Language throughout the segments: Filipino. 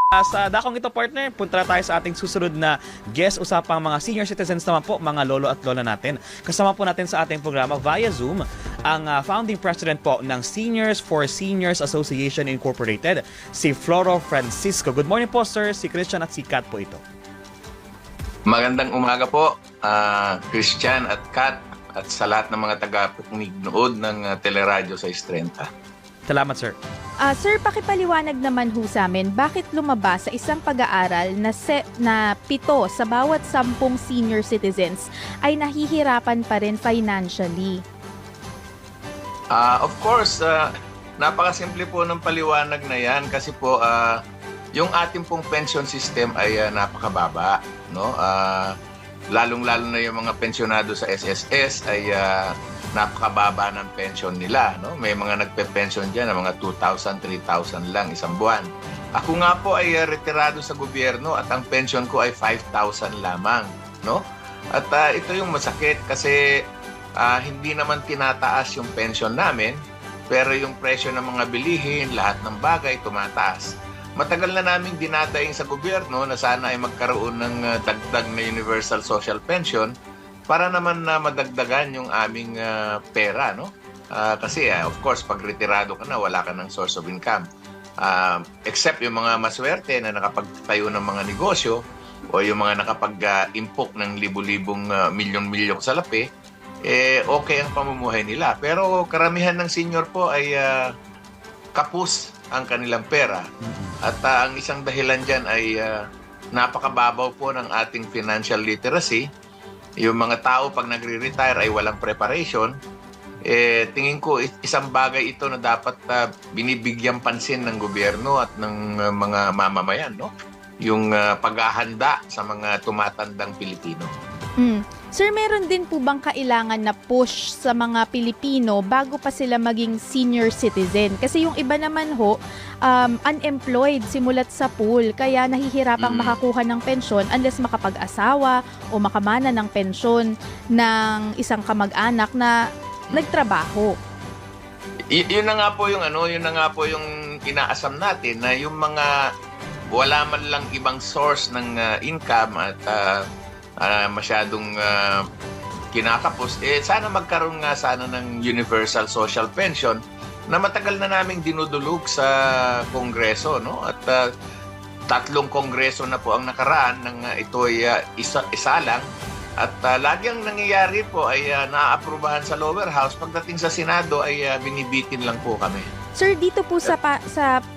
Sa dakong ito, partner, punta na tayo sa ating susunod na guest, usapang mga senior citizens naman po, mga lolo at lola natin. Kasama po natin sa ating programa via Zoom ang founding president po ng Seniors for Seniors Association Incorporated, si Floro Francisco. Good morning po, sir. Si Christian at si Kat po ito. Magandang umaga po, Christian at Kat, at sa lahat ng mga taga-pagnood ng Teleradyo 630. Salamat, sir. Sir, pakipaliwanag naman ho sa amin, bakit lumabas sa isang pag-aaral na 7 sa bawat 10 senior citizens ay nahihirapan pa rin financially? Of course, napakasimple po ng paliwanag na yan kasi po yung ating pong pension system ay napakababa, no? Lalong-lalo na yung mga pensyonado sa SSS ay napakababa ng pension nila, no? May mga nagpe-pension diyan ng mga 2,000, 3,000 lang isang buwan. Ako nga po ay retirado sa gobyerno at ang pension ko ay 5,000 lamang, no? At ito yung masakit kasi hindi naman tinataas yung pension namin, pero yung presyo ng mga bilihin, lahat ng bagay tumataas. Matagal na naming dinadaing sa gobyerno na sana ay magkaroon ng dagdag na universal social pension para naman na madagdagan yung aming pera, no? Kasi of course, pag retirado ka na, wala ka ng source of income. Except yung mga maswerte na nakapagtayo ng mga negosyo o yung mga nakapag-impok ng libu-libong milyon-milyong salapi, okay ang pamumuhay nila. Pero karamihan ng senior po ay kapus ang kanilang pera. At ang isang dahilan dyan ay napakababaw po ng ating financial literacy. Yung mga tao pag nagre-retire ay walang preparation. Tingin ko isang bagay ito na dapat binibigyan pansin ng gobyerno at ng mga mamamayan, no? Yung paghahanda sa mga tumatandang Pilipino. Sir, meron din po bang kailangan na push sa mga Pilipino bago pa sila maging senior citizen? Kasi yung iba naman ho, unemployed simulat sa pool, kaya nahihirapang makakuha ng pensyon unless makapag-asawa o makamana ng pensyon ng isang kamag-anak na nagtrabaho. Yun na nga po yung yun na nga po yung inaasam natin na yung mga wala man lang ibang source ng income at masyadong kinakapos, sana magkaroon nga sana ng universal social pension na matagal na naming dinudulog sa Kongreso, no? At 3 Kongreso na po ang nakaraan ng ito ay isa lang. At lagi ang nangyayari po ay naaaprubahan sa lower house. Pagdating sa Senado ay binibitin lang po kami. Sir, dito po sa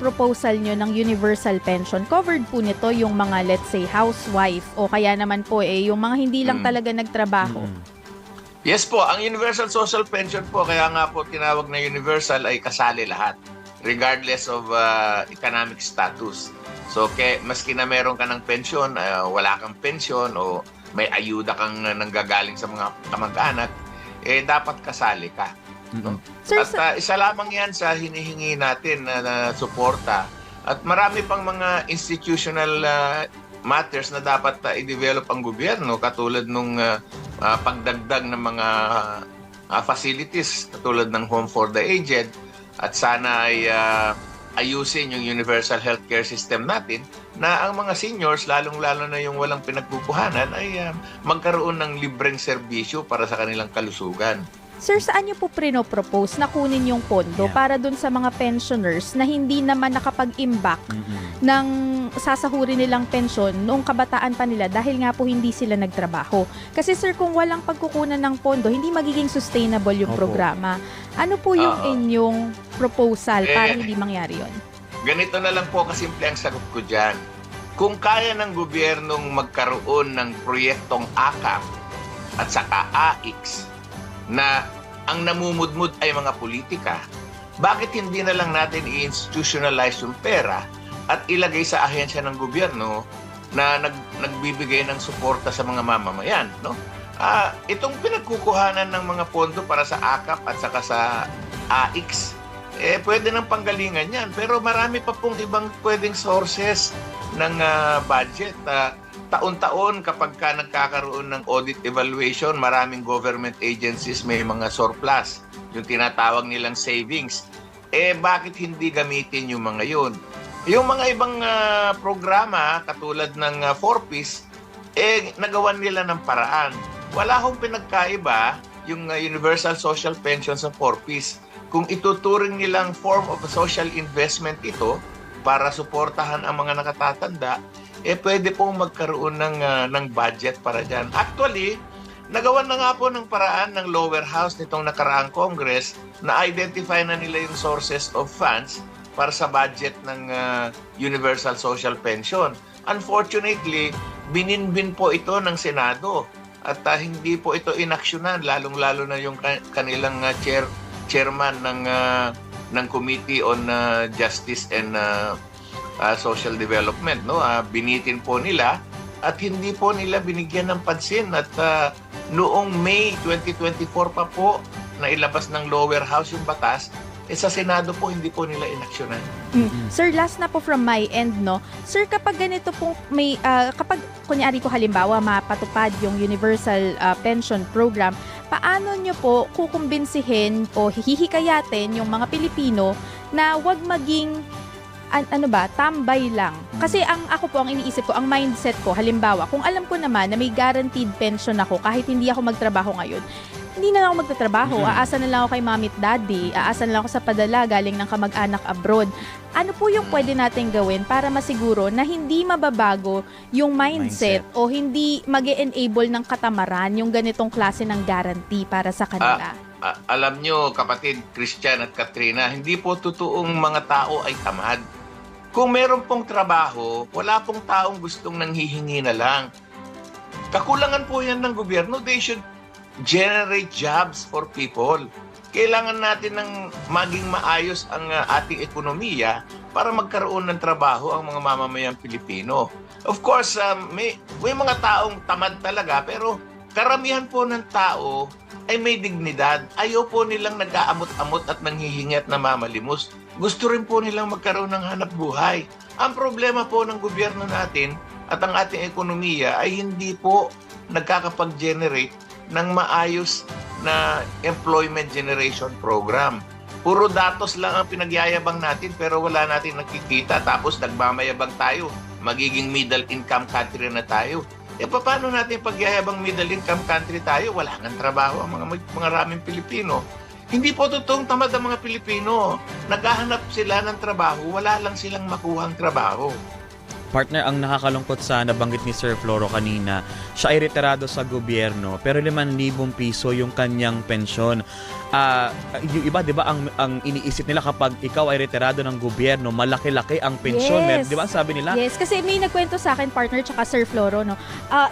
proposal nyo ng universal pension, covered po nito yung mga, let's say, housewife o kaya naman po yung mga hindi lang talaga nagtrabaho. Yes po, ang universal social pension po, kaya nga po tinawag na universal, ay kasali lahat, regardless of economic status. So, maski na meron ka ng pension, wala kang pension o may ayuda kang nanggagaling sa mga kamag-anak, dapat kasali ka. No? Sir, at isa lamang yan sa hinihingi natin na suporta. At marami pang mga institutional matters na dapat i-develop ang gobyerno, katulad nung pagdagdag ng mga facilities katulad ng Home for the Aged, at sana ay ayusin yung universal healthcare system natin na ang mga seniors, lalong-lalo na yung walang pinagkukuhanan, ay magkaroon ng libreng serbisyo para sa kanilang kalusugan. Sir, saan nyo po propose na kunin yung pondo para dun sa mga pensioners na hindi naman nakapag-imbak ng sasahurin nilang pensyon noong kabataan pa nila dahil nga po hindi sila nagtrabaho? Kasi sir, kung walang pagkukunan ng pondo, hindi magiging sustainable yung programa. Ano po yung inyong proposal para hindi mangyari yon? Ganito na lang po kasimple ang sagot ko dyan. Kung kaya ng gobyernong magkaroon ng proyektong AKAP at saka AIX na ang namumudmud ay mga politika, bakit hindi na lang natin i-institutionalize yung pera at ilagay sa ahensya ng gobyerno na nagbibigay ng suporta sa mga mamamayan, no? Itong pinagkukuhanan ng mga pondo para sa AKAP at saka sa AIX, pwede ng panggalingan yan. Pero marami pa pong ibang pwedeng sources ng budget. Taon-taon kapag ka nagkakaroon ng audit evaluation, maraming government agencies may mga surplus, yung tinatawag nilang savings. Bakit hindi gamitin yung mga yun? Yung mga ibang programa katulad ng 4Ps, nagawan nila ng paraan. Wala hong pinagkaiba yung Universal Social Pension sa 4Ps. Kung ituturing nilang form of social investment ito para suportahan ang mga nakatatanda, pwede pong magkaroon ng budget para dyan. Actually, nagawan na nga po ng paraan ng lower house nitong nakaraang Congress na identify na nila yung sources of funds para sa budget ng Universal Social Pension. Unfortunately, bininbin po ito ng Senado at hindi po ito inaksyonan, lalong-lalo na yung kanilang chairman ng Committee on Justice and Social Development. No? Binitin po nila at hindi po nila binigyan ng pansin at noong May 2024 pa po na ilabas ng lower house yung batas, sa Senado po hindi po nila inaksyonan. Sir, last na po from my end, no? Sir, kapag ganito pong may, kapag kunyari ko halimbawa mapatupad yung Universal Pension Program, paano nyo po kukumbinsihin o hihikayatin yung mga Pilipino na wag maging tambay lang. Kasi ako po, ang iniisip ko, ang mindset ko, halimbawa, kung alam ko naman na may guaranteed pension ako kahit hindi ako magtrabaho ngayon, hindi na lang ako magtatrabaho. Aasa na lang ako kay mommy at daddy. Aasa na lang ako sa padala galing ng kamag-anak abroad. Ano po yung pwede natin gawin para masiguro na hindi mababago yung mindset o hindi mag-e-enable ng katamaran yung ganitong klase ng guarantee para sa kanila? Alam nyo, kapatid Christian at Katrina, hindi po totoong mga tao ay tamad. Kung meron pong trabaho, wala pong taong gustong nanghihingi na lang. Kakulangan po yan ng gobyerno. They should generate jobs for people. Kailangan natin ng maging maayos ang ating ekonomiya para magkaroon ng trabaho ang mga mamamayang Pilipino. Of course, may mga taong tamad talaga, pero karamihan po ng tao ay may dignidad. Ayaw po nilang nag-aamot-amot at nanghihingi at namamalimos. Gusto rin po nilang magkaroon ng hanap buhay. Ang problema po ng gobyerno natin at ang ating ekonomiya ay hindi po nagkakapag-generate ng maayos na employment generation program. Puro datos lang ang pinagyayabang natin pero wala natin nakikita, tapos nagmamayabang tayo. Magiging middle income country na tayo. Paano natin pagyayabang middle income country tayo? Wala nang trabaho ang mga raming Pilipino. Hindi po totoong tamad ang mga Pilipino. Naghahanap sila ng trabaho, wala lang silang makuhang trabaho. Partner, ang nakakalungkot sa nabanggit ni Sir Floro kanina, siya ay retirado sa gobyerno pero 5,000 piso yung kanyang pensyon. Yung iba, di ba, ang iniisip nila kapag ikaw ay retirado ng gobyerno, malaki-laki ang pensyon. Yes. Di ba, sabi nila? Yes, kasi may nagkwento sa akin, partner, tsaka Sir Floro, no?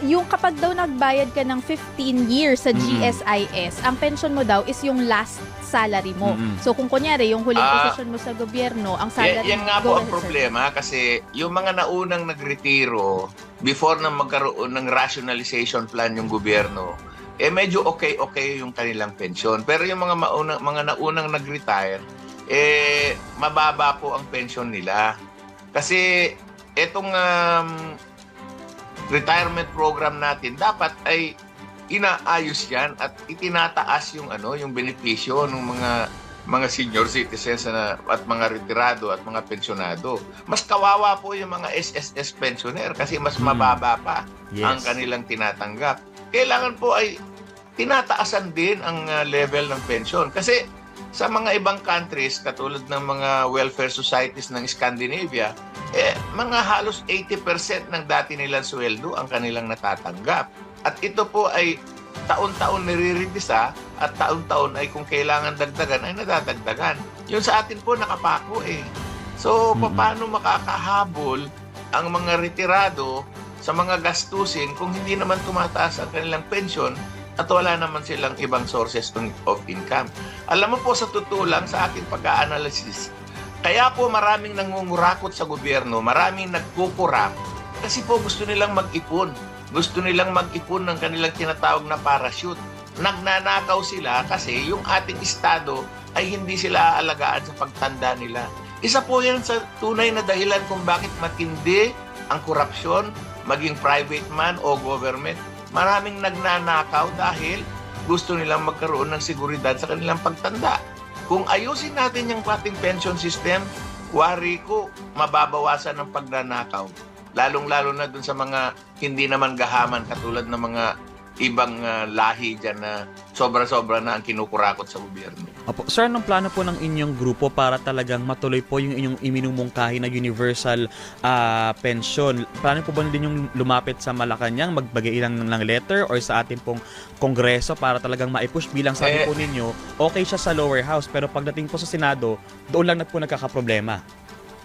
Yung kapag daw nagbayad ka ng 15 years sa GSIS, ang pension mo daw is yung last salary mo. So kung kunyari, yung huling posisyon mo sa gobyerno, ang salary yan nga po ang problema kasi yung mga naunang nagretiro before na magkaroon ng rationalization plan yung gobyerno, medyo okay yung kanilang pensyon. Pero yung mga naunang nag-retire, mababa po ang pensyon nila. Kasi etong retirement program natin dapat ay inaayos yan at itinataas yung benepisyo ng mga senior citizens at mga retirado at mga pensionado. Mas kawawa po yung mga SSS pensioner kasi mas mababa pa ang kanilang tinatanggap. Kailangan po ay tinataasan din ang level ng pension. Kasi sa mga ibang countries, katulad ng mga welfare societies ng Scandinavia, mga halos 80% ng dati nilang sweldo ang kanilang natatanggap. At ito po ay taon-taon nire-revisa at taon-taon ay kung kailangan dagdagan ay nadadagdagan. Yung sa atin po nakapako eh. So, paano makakahabol ang mga retirado sa mga gastusin kung hindi naman tumataas ang kanilang pensyon at wala naman silang ibang sources of income? Alam mo po, sa totoo lang, sa aking pag-a-analysis, kaya po maraming nangungurakot sa gobyerno, maraming nagkukurap kasi po gusto nilang mag-ipon. Gusto nilang mag-ipon ng kanilang tinatawag na parachute. Nagnanakaw sila kasi yung ating estado ay hindi sila aalagaan sa pagtanda nila. Isa po yan sa tunay na dahilan kung bakit matindi ang korupsyon, maging private man o government. Maraming nagnanakaw dahil gusto nilang magkaroon ng seguridad sa kanilang pagtanda. Kung ayusin natin yung ating pension system, wari ko mababawasan ng pagnanakaw. Lalong-lalo na dun sa mga hindi naman gahaman katulad ng mga ibang lahi dyan na sobra-sobra na ang kinukurakot sa gobyerno. Opo. Sir, anong plano po ng inyong grupo para talagang matuloy po yung inyong iminumungkahi na universal pension? Plano po ba din yung lumapit sa Malacanang, magbagay lang ng letter or sa ating pong kongreso para talagang maipush bilang sabi po ninyo, okay siya sa lower house pero pagdating po sa Senado, doon lang na po nagkakaproblema?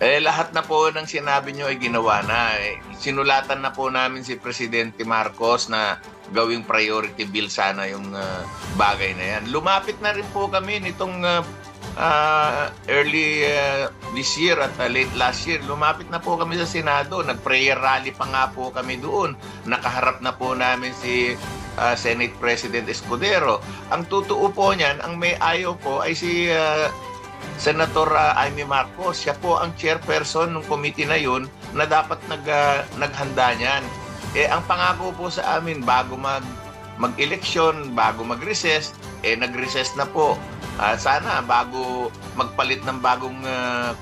Lahat na po ng sinabi nyo ay ginawa na. Sinulatan na po namin si Presidente Marcos na gawing priority bill sana yung bagay na yan. Lumapit na rin po kami nitong early this year at late last year. Lumapit na po kami sa Senado. Nag-prayer rally pa nga po kami doon. Nakaharap na po namin si Senate President Escudero. Ang totoo po niyan, ang may ayaw po ay si Senator Amy Marcos. Siya po ang chairperson ng committee na yun na dapat naghanda niyan. Ang pangako po sa amin bago mag-eleksyon, bago mag-recess, nag-recess na po. Sana bago magpalit ng bagong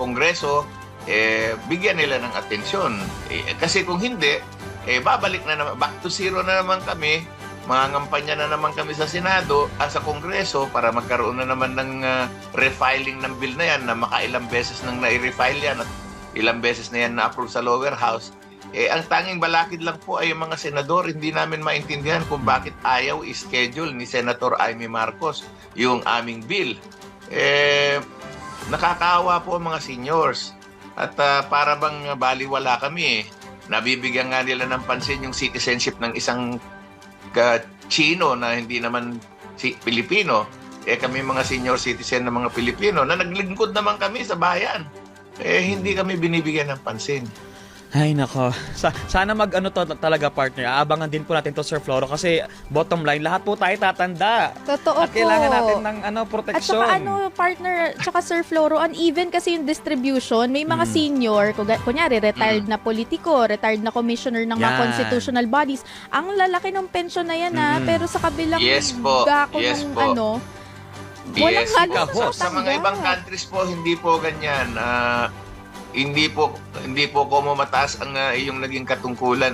kongreso, bigyan nila ng atensyon. Kasi kung hindi, babalik na naman, back to zero na naman kami. Mangangampanya na naman kami sa Senado, sa Kongreso para magkaroon na naman ng refiling ng bill na yan na makailang beses nang nai-refile yan at ilang beses na yan na-approve sa lower house. Ang tanging balakid lang po ay yung mga senador. Hindi namin maintindihan kung bakit ayaw i-schedule ni Senator Amy Marcos yung aming bill. Nakakaawa po ang mga seniors at para bang baliwala kami. Nabibigyan nga nila ng pansin yung citizenship ng isang Chino na hindi naman Pilipino. Kami mga senior citizen ng mga Pilipino na naglingkod naman kami sa bayan. Hindi kami binibigyan ng pansin. Ay nako, sana mag-ano to talaga partner. Aabangan din po natin to Sir Floro kasi bottom line, lahat po tayo tatanda. Totoo At po. kailangan natin ng At proteksyon. saka partner, tsaka Sir Floro, uneven kasi yung distribution. May mga senior, kunyari retired na politiko, retired na commissioner ng mga Yan. constitutional bodies. Ang lalaki ng pension na yan pero sa kabilang Yes po. dako Yes ng po. walang Yes, halos po. Sa mga ibang countries po, hindi po ganyan. Hindi po como mataas ang iyong naging katungkulan,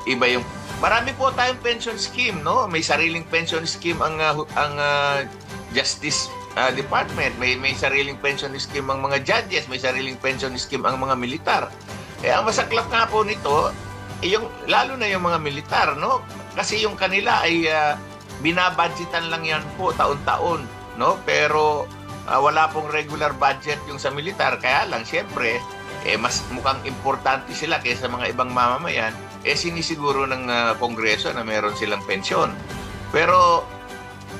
iba yung marami po tayong pension scheme, no? May sariling pension scheme ang Justice Department, may sariling pension scheme ang mga judges, may sariling pension scheme ang mga militar. Ang masaklap nga po nito, yung lalo na yung mga militar, no? Kasi yung kanila ay binabudgetan lang yan po taon-taon, no? Pero wala pong regular budget yung sa militar. Kaya lang, siyempre, mas mukhang importante sila kaysa mga ibang mamamayan, sinisiguro ng Kongreso na meron silang pensyon. Pero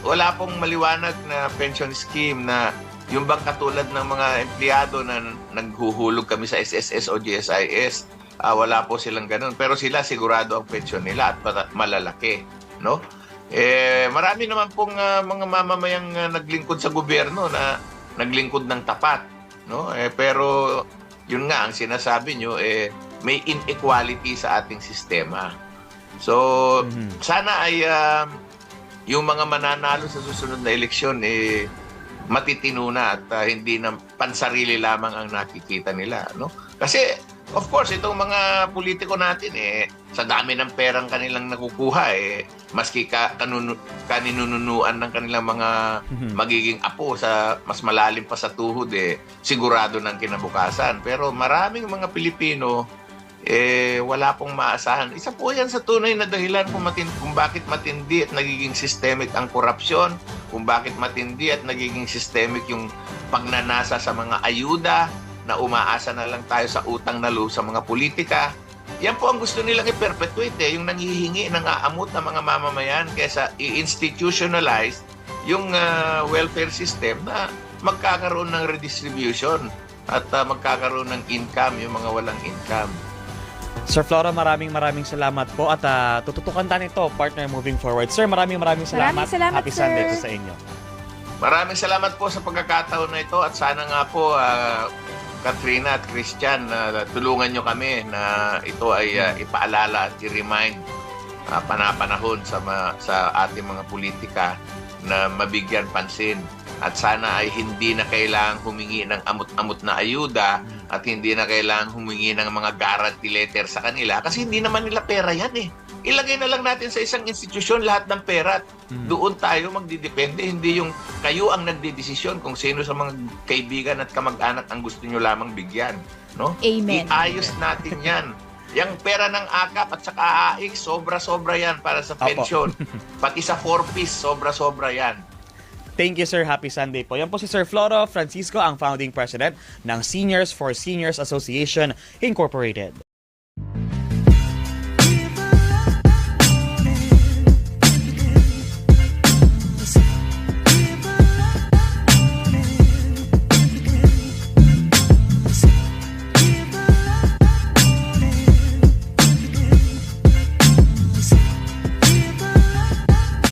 wala pong maliwanag na pension scheme na yung bang katulad ng mga empleyado na naghuhulog kami sa SSS o GSIS, wala po silang ganun. Pero sila sigurado ang pensyon nila at malalaki, no? Marami naman pong mga mamamayang naglingkod sa gobyerno na naglingkod ng tapat, no? Pero yun nga ang sinasabi nyo, may inequality sa ating sistema. So sana ay yung mga mananalo sa susunod na eleksyon matitino na at hindi na pansarili lamang ang nakikita nila, no? Kasi of course, itong mga politiko natin, sa dami ng perang kanilang nakukuha, maski kaninunuan ng kanilang mga magiging apo sa mas malalim pa sa tuhod, sigurado ng kinabukasan. Pero maraming mga Pilipino, wala pong maasahan. Isa po yan sa tunay na dahilan kung bakit matindi at nagiging systemic ang korupsyon, kung bakit matindi at nagiging systemic yung pagnanasa sa mga ayuda, na umaasa na lang tayo sa utang na loob sa mga politika. Yan po ang gusto nilang i-perpetuate, yung nanghihingi ng aamot ng mga mamamayan kaysa i-institutionalize yung welfare system na magkakaroon ng redistribution at magkakaroon ng income yung mga walang income. Sir Floro, maraming salamat po at tututukan tayo nito, partner, moving forward. Sir, maraming salamat. Maraming salamat, Happy sir. Sunday po sa inyo. Maraming salamat po sa pagkakataon na ito at sana nga po Katrina at Christian, tulungan nyo kami na ito ay ipaalala at i-remind panapanahon sa ating mga politika na mabigyan pansin at sana ay hindi na kailangang humingi ng amot-amot na ayuda at hindi na kailangang humingi ng mga guarantee letter sa kanila kasi hindi naman nila pera yan eh. Ilagay na lang natin sa isang institusyon lahat ng pera at doon tayo magdidepende. Hindi yung kayo ang nagdidesisyon kung sino sa mga kaibigan at kamag-anak ang gusto nyo lamang bigyan. No? Amen. Iayos natin yan. Yung pera ng AKAP at saka AIX, sobra-sobra yan para sa Opo. pensyon. Pati sa 4-piece, sobra-sobra yan. Thank you, sir. Happy Sunday po. Yan po si Sir Floro Francisco, ang founding president ng Seniors for Seniors Association Incorporated.